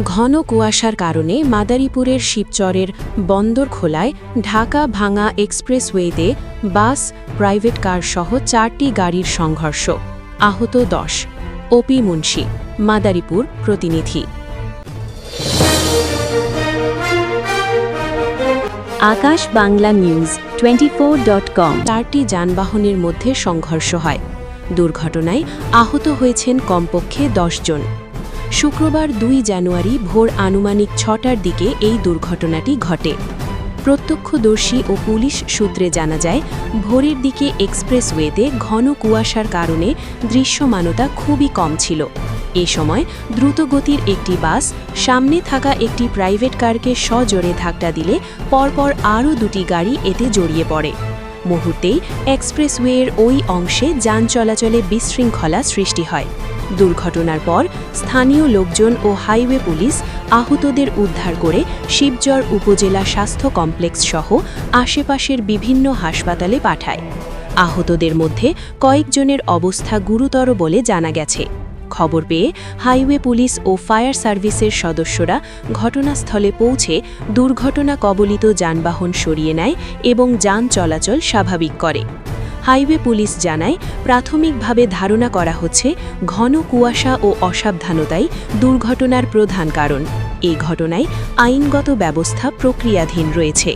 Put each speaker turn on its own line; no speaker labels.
ঘন কুয়াশার কারণে মাদারীপুরের শিবচরের বন্দরখোলায় ঢাকা-ভাঙা এক্সপ্রেসওয়েতে বাস, প্রাইভেট কার সহ 4টি গাড়ির সংঘর্ষ। আহত 10। ওপি মুন্সি, মাদারীপুর প্রতিনিধি।
আকাশ বাংলা নিউজ 24.com।
4টি যানবাহনের মধ্যে সংঘর্ষ হয়। দুর্ঘটনায় আহত হয়েছেন কমপক্ষে 10 জন। শুক্রবার 2 জানুয়ারি ভোর আনুমানিক 6টার দিকে এই দুর্ঘটনাটি ঘটে। প্রত্যক্ষদর্শী ও পুলিশ সূত্রে জানা যায়, ভোরের দিকে এক্সপ্রেসওয়েতে ঘন কুয়াশার কারণে দৃশ্যমানতা খুবই কম ছিল। এ সময় দ্রুতগতির একটি বাস সামনে থাকা একটি প্রাইভেট কারকে সজোরে ধাক্কা দিলে পরপর আরও 2টি গাড়ি এতে জড়িয়ে পড়ে। মুহূর্তেই এক্সপ্রেসওয়ের ওই অংশে যান চলাচলে বিশৃঙ্খলা সৃষ্টি হয়। দুর্ঘটনার পর স্থানীয় লোকজন ও হাইওয়ে পুলিশ আহতদের উদ্ধার করে শিবচর উপজেলা স্বাস্থ্য কমপ্লেক্স সহ আশেপাশের বিভিন্ন হাসপাতালে পাঠায়। আহতদের মধ্যে কয়েকজনের অবস্থা গুরুতর বলে জানা গেছে। খবর পেয়ে হাইওয়ে পুলিশ ও ফায়ার সার্ভিসের সদস্যরা ঘটনাস্থলে পৌঁছে দুর্ঘটনা কবলিত যানবাহন সরিয়ে নেয় এবং যান চলাচল স্বাভাবিক করে। হাইওয়ে পুলিশ জানায়, প্রাথমিকভাবে ধারণা করা হচ্ছে ঘন কুয়াশা ও অসাবধানতাই দুর্ঘটনার প্রধান কারণ। এই ঘটনায় আইনগত ব্যবস্থা প্রক্রিয়াধীন রয়েছে।